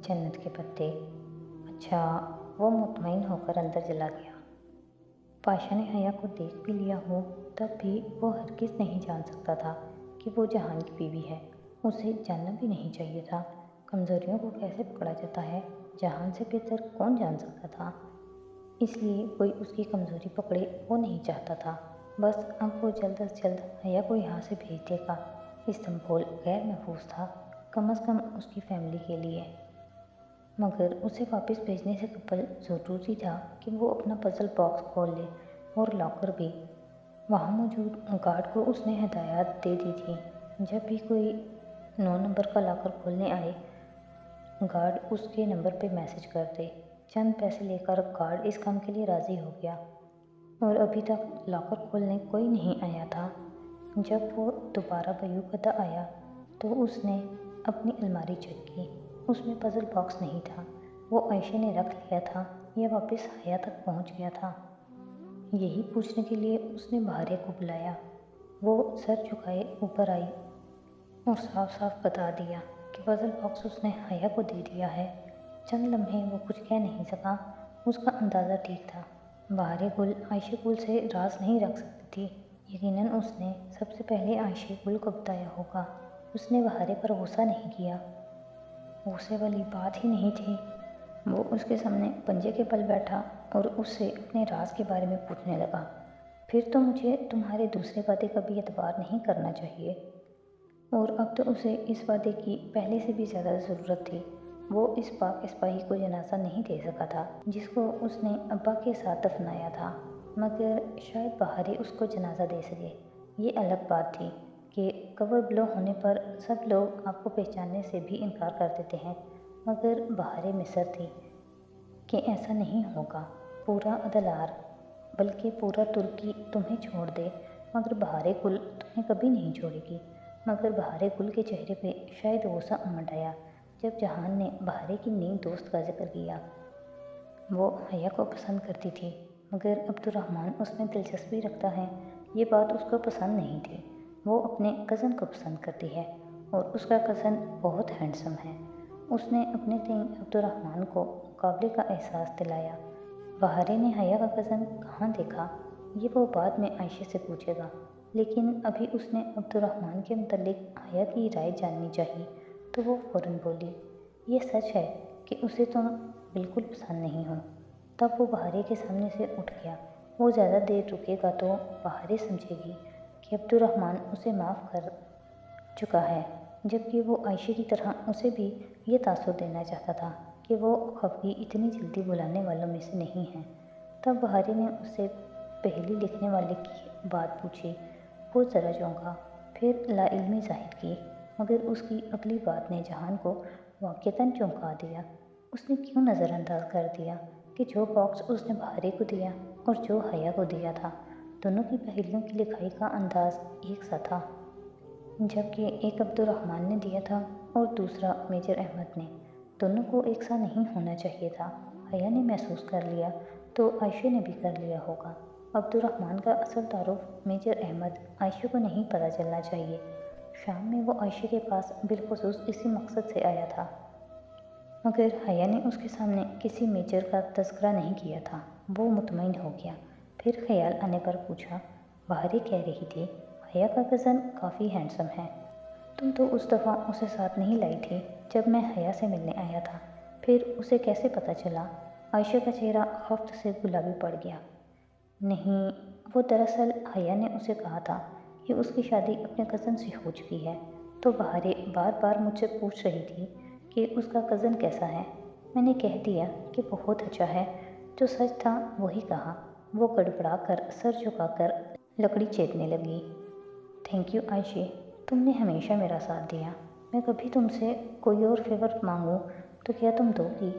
जन्नत के पत्ते। अच्छा। वो मुतमईन होकर अंदर चला गया। पाशा ने हया को देख भी लिया हो तब भी वो हरगिज़ नहीं जान सकता था कि वो जहान की बीवी है। उसे जानना भी नहीं चाहिए था। कमज़ोरियों को कैसे पकड़ा जाता है जहान से बेहतर कौन जान सकता था। इसलिए कोई उसकी कमज़ोरी पकड़े वो नहीं चाहता था। बस अब वो जल्द अज जल्द हया को यहाँ से भेज देगा। इस्तांबुल गैर महफूज था, कम से कम उसकी फैमिली के लिए। मगर उसे वापस भेजने से कबल ज़रूरी था कि वो अपना पज़ल बॉक्स खोल ले और लॉकर भी। वहाँ मौजूद गार्ड को उसने हिदायत दे दी थी, जब भी कोई 9 नंबर का लॉकर खोलने आए गार्ड उसके नंबर पे मैसेज कर दे। चंद पैसे लेकर गार्ड इस काम के लिए राज़ी हो गया और अभी तक लॉकर खोलने कोई नहीं आया था। जब वो दोबारा बयूकदा आया तो उसने अपनी अलमारी चेक की। उसमें पज़ल बॉक्स नहीं था। वो आयशा ने रख लिया था या वापस हया तक पहुंच गया था, यही पूछने के लिए उसने बहारे को बुलाया। वो सर झुकाए ऊपर आई और साफ साफ बता दिया कि पज़ल बॉक्स उसने हया को दे दिया है। चंद लम्हे वो कुछ कह नहीं सका। उसका अंदाज़ा ठीक था। बहारे गुल आयशा गुल से राज नहीं रख सकती थी। यकीनन उसने सबसे पहले आयशा गुल को बताया होगा। उसने बहारे पर गुस्सा नहीं किया, गुस्से वाली बात ही नहीं थी। वो उसके सामने पंजे के बल बैठा और उससे अपने राज के बारे में पूछने लगा। फिर तो मुझे तुम्हारे दूसरे वादे का भी एतबार नहीं करना चाहिए। और अब तो उसे इस वादे की पहले से भी ज़्यादा ज़रूरत थी। वो इस पाक सिपाही को जनाजा नहीं दे सका था जिसको उसने अब्बा के साथ दफनाया था, मगर शायद बहारे उसको जनाजा दे सके। ये अलग बात थी कि कवर ब्लो होने पर सब लोग आपको पहचानने से भी इनकार कर देते हैं, मगर बहारे मिस्र थी कि ऐसा नहीं होगा। पूरा अदलार बल्कि पूरा तुर्की तुम्हें छोड़ दे मगर बहारे गुल तुम्हें कभी नहीं छोड़ेगी। मगर बहारे गुल के चेहरे पे शायद गुस्सा उमड़ आया जब जहान ने बहारे की नई दोस्त का जिक्र किया। वो हया को पसंद करती थी मगर अब्दुर्रहमान उसमें दिलचस्पी रखता है, ये बात उसको पसंद नहीं थी। वो अपने कज़न को पसंद करती है और उसका कज़न बहुत हैंडसम है। उसने अपने तई अब्दुर्रहमान को मुकाबले का एहसास दिलाया। बहारे ने हया का कज़न कहाँ देखा ये वो बाद में आयशा से पूछेगा, लेकिन अभी उसने अब्दुर्रहमान के मुतल्लिक हया की राय जाननी चाहिए। तो वो फ़ौरन बोली, ये सच है कि उसे तुम बिल्कुल पसंद नहीं हो। तब वो बहारे के सामने से उठ गया। वो ज़्यादा देर रुकेगा तो बहारे समझेगी कि अब्दुर्रहमान उसे माफ़ कर चुका है, जबकि वो आयशा की तरह उसे भी ये तासुर देना चाहता था कि वो खफगी इतनी जल्दी बुलाने वालों में से नहीं है। तब बहारे ने उससे पहली लिखने वाले की बात पूछी। वो ज़रा चौंका, फिर लाइल्मी जाहिर की, मगर उसकी अगली बात ने जहान को वाक़ईतन चौंका दिया। उसने क्यों नज़रअंदाज कर दिया कि जो बॉक्स उसने बहारे को दिया और जो हया को दिया था, दोनों की पहेलियों की लिखाई का अंदाज एक सा था, जबकि एक अब्दुर्रहमान ने दिया था और दूसरा मेजर अहमद ने। दोनों को एक सा नहीं होना चाहिए था। हया ने महसूस कर लिया तो आयशा ने भी कर लिया होगा। अब्दुर्रहमान का असल तारुफ मेजर अहमद आयशा को नहीं पता चलना चाहिए। शाम में वो आयशा के पास बिलखुसूस इसी मकसद से आया था, मगर हया ने उसके सामने किसी मेजर का तज़किरा नहीं किया था। वो मुतमईन हो गया। फिर ख्याल आने पर पूछा, बहारे कह रही थी हया का कज़न काफ़ी हैंडसम है। तुम तो उस दफ़ा उसे साथ नहीं लाई थी जब मैं हया से मिलने आया था, फिर उसे कैसे पता चला? आयशा का चेहरा खौफ से गुलाबी पड़ गया। नहीं, वो दरअसल हया ने उसे कहा था कि उसकी शादी अपने कज़न से हो चुकी है, तो बहारे बार बार मुझसे पूछ रही थी कि उसका कज़न कैसा है। मैंने कह दिया कि बहुत अच्छा है। जो सच था वही कहा। वो गड़बड़ा कर सर झुकाकर लकड़ी चेपने लगी। थैंक यू आयशा, तुमने हमेशा मेरा साथ दिया। मैं कभी तुमसे कोई और फेवर मांगूं तो क्या तुम दोगी?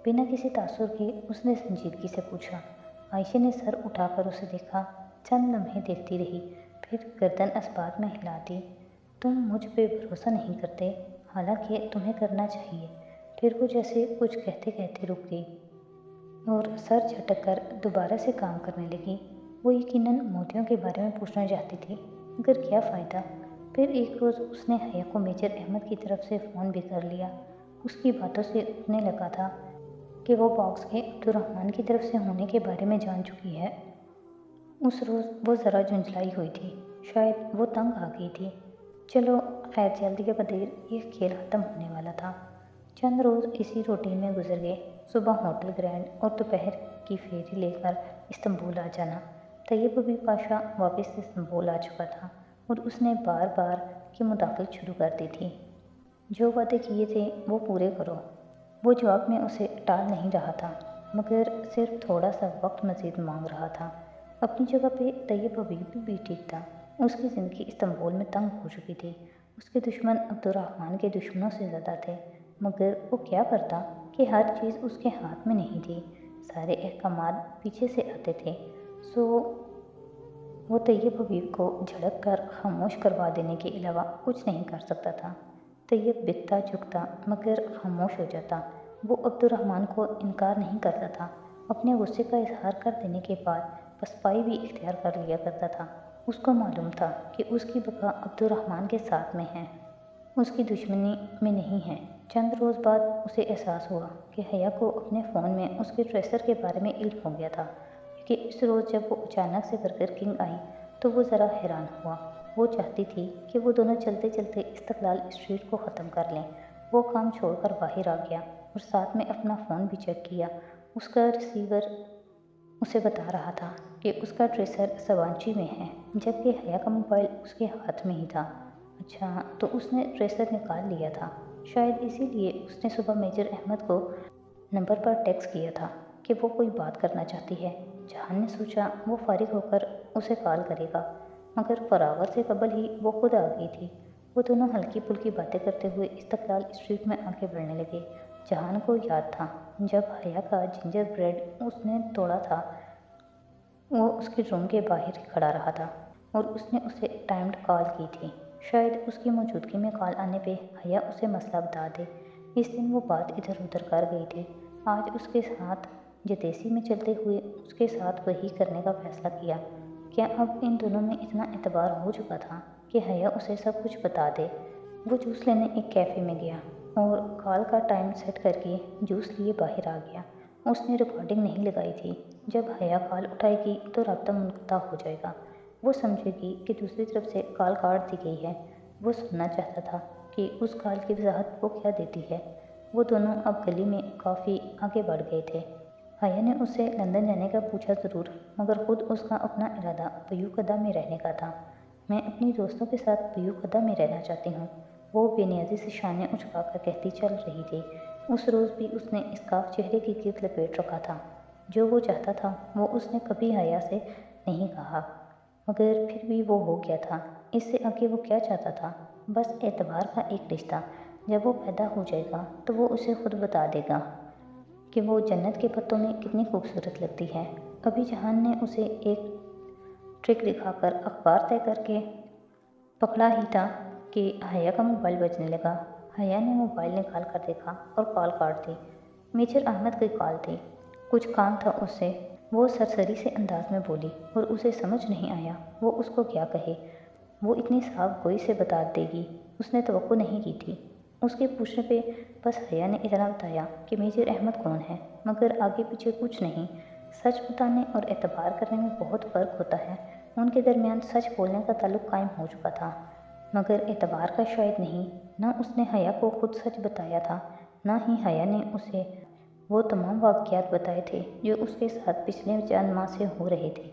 बिना किसी तासुर के उसने संजीदगी से पूछा। आयशा ने सर उठाकर उसे देखा, चंद लम्हे देखती रही, फिर गर्दन असबात में हिला दी। तुम मुझ पे भरोसा नहीं करते, हालांकि तुम्हें करना चाहिए। फिर वो जैसे कुछ कहते कहते रुक गई और सर झटक कर दोबारा से काम करने लगी। वो यकीनन मोतियों के बारे में पूछना चाहती थी, मगर क्या फ़ायदा। फिर एक रोज़ उसने हया को मेजर अहमद की तरफ से फ़ोन भी कर लिया। اس کی باتوں سے اٹھنے لگا تھا کہ وہ باکس کے عبدالرحمن کی طرف سے ہونے کے بارے میں جان چکی ہے۔ اس روز وہ ذرا جھنجھلائی ہوئی تھی، شاید وہ تنگ آ گئی تھی۔ چلو خیر، جلدی کے بدیر یہ کھیل ختم ہونے والا تھا۔ چند روز اسی روٹین میں گزر گئے، صبح ہوٹل گرینڈ اور دوپہر کی فیری لے کر استنبول آ جانا۔ طیب بھی پاشا واپس استنبول آ چکا تھا اور اس نے بار بار کی مداخلت شروع کر دی تھی۔ جو وعدے کیے تھے وہ پورے کرو۔ وہ جواب میں اسے ٹال نہیں رہا تھا، مگر صرف تھوڑا سا وقت مزید مانگ رہا تھا۔ اپنی جگہ پہ طیب حبیب بھی ٹھیک تھا۔ اس کی زندگی استنبول میں تنگ ہو چکی تھی۔ اس کے دشمن عبدالرحمن کے دشمنوں سے زیادہ تھے، مگر وہ کیا کرتا کہ ہر چیز اس کے ہاتھ میں نہیں تھی، سارے احکامات پیچھے سے آتے تھے۔ سو وہ طیب حبیب کو جھڑک کر خاموش کروا دینے کے علاوہ کچھ نہیں کر سکتا تھا۔ طیب بکتا جھکتا مگر خاموش ہو جاتا۔ وہ عبدالرحمن کو انکار نہیں کرتا تھا، اپنے غصے کا اظہار کر دینے کے بعد پسپائی بھی اختیار کر لیا کرتا تھا۔ اس کو معلوم تھا کہ اس کی بقا عبدالرحمن کے ساتھ میں ہے، اس کی دشمنی میں نہیں ہے۔ چند روز بعد اسے احساس ہوا کہ حیا کو اپنے فون میں اس کے ٹریسر کے بارے میں علم ہو گیا تھا، کیونکہ اس روز جب وہ اچانک سے برگر کنگ آئی تو وہ ذرا حیران ہوا۔ وہ چاہتی تھی کہ وہ دونوں چلتے چلتے استقلال اسٹریٹ کو ختم کر لیں۔ وہ کام چھوڑ کر باہر آ گیا اور ساتھ میں اپنا فون بھی چیک کیا۔ اس کا ریسیور اسے بتا رہا تھا کہ اس کا ٹریسر سوانچی میں ہے، جبکہ حیا کا موبائل اس کے ہاتھ میں ہی تھا۔ اچھا، تو اس نے ٹریسر نکال لیا تھا، شاید اسی لیے اس نے صبح میجر احمد کو نمبر پر ٹیکسٹ کیا تھا کہ وہ کوئی بات کرنا چاہتی ہے۔ جہان نے سوچا وہ فارغ ہو کر اسے کال کرے گا، مگر فراغت سے قبل ہی وہ خود آ گئی تھی۔ وہ دونوں ہلکی پھلکی باتیں کرتے ہوئے استقلال اسٹریٹ میں آگے بڑھنے لگے۔ جہان کو یاد تھا جب حیا کا جنجر بریڈ اس نے توڑا تھا، وہ اس کے روم کے باہر کھڑا رہا تھا اور اس نے اسے ٹائمڈ کال کی تھی۔ شاید اس کی موجودگی میں کال آنے پہ حیا اسے مسئلہ بتا دے۔ اس دن وہ بات ادھر ادھر کر گئی تھی۔ آج اس کے ساتھ جتیسی میں چلتے ہوئے اس کے ساتھ وہی کرنے کا فیصلہ کیا۔ کیا اب ان دونوں میں اتنا اعتبار ہو چکا تھا کہ حیا اسے سب کچھ بتا دے؟ وہ جوس لینے ایک کیفے میں گیا اور کال کا ٹائم سیٹ کر کے جوس لیے باہر آ گیا۔ اس نے ریکارڈنگ نہیں لگائی تھی، جب حیا کال اٹھائے گی تو رابطہ منقطع ہو جائے گا۔ وہ سمجھے گی کہ دوسری طرف سے کال کاٹ دی گئی ہے۔ وہ سننا چاہتا تھا کہ اس کال کی وضاحت وہ کیا دیتی ہے۔ وہ دونوں اب گلی میں کافی آگے بڑھ گئے تھے۔ حیا نے اس سے لندن جانے کا پوچھا ضرور، مگر خود اس کا اپنا ارادہ بیوقدہ میں رہنے کا تھا۔ میں اپنی دوستوں کے ساتھ بیوقدہ میں رہنا چاہتی ہوں، وہ بے نیازی سے شانے اچھا کر کہتی چل رہی تھی۔ اس روز بھی اس نے اسکارف چہرے کے گرد لپیٹ رکھا تھا۔ جو وہ چاہتا تھا وہ اس نے کبھی حیا سے نہیں کہا، مگر پھر بھی وہ ہو گیا تھا۔ اس سے آگے وہ کیا چاہتا تھا؟ بس اعتبار کا ایک رشتہ۔ جب وہ پیدا ہو جائے گا تو وہ اسے خود بتا دے گا کہ وہ جنت کے پتوں میں کتنی خوبصورت لگتی ہے۔ ابھی جہان نے اسے ایک ٹرک دکھا کر اخبار طے کر کے پکڑا ہی تھا کہ حیا کا موبائل بجنے لگا۔ حیا نے موبائل نکال کر دیکھا اور کال کاٹ دی۔ میجر احمد کی کال تھی، کچھ کام تھا اس سے۔ وہ سرسری سے انداز میں بولی اور اسے سمجھ نہیں آیا وہ اس کو کیا کہے۔ وہ اتنی صاف گوئی سے بتا دے گی اس نے توقع نہیں کی تھی۔ اس کے پوچھنے پہ بس حیا نے اتنا بتایا کہ میجر احمد کون ہے، مگر آگے پیچھے کچھ نہیں۔ سچ بتانے اور اعتبار کرنے میں بہت فرق ہوتا ہے۔ ان کے درمیان سچ بولنے کا تعلق قائم ہو چکا تھا، مگر اعتبار کا شاید نہیں۔ نہ اس نے حیا کو خود سچ بتایا تھا، نہ ہی حیا نے اسے وہ تمام واقعات بتائے تھے جو اس کے ساتھ پچھلے چند ماہ سے ہو رہے تھے۔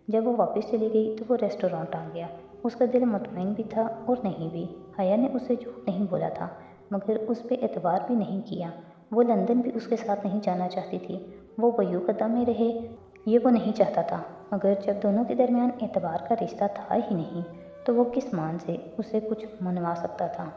جب وہ واپس چلی گئی تو وہ ریسٹورانٹ آ گیا۔ اس کا دل مطمئن بھی تھا اور نہیں بھی۔ حیا نے اسے جھوٹ نہیں بولا تھا، مگر اس پہ اعتبار بھی نہیں کیا۔ وہ لندن بھی اس کے ساتھ نہیں جانا چاہتی تھی، وہ بیوقدہ میں رہے یہ وہ نہیں چاہتا تھا، مگر جب دونوں کے درمیان اعتبار کا رشتہ تھا ہی نہیں تو وہ کس مان سے اسے کچھ منوا سکتا تھا؟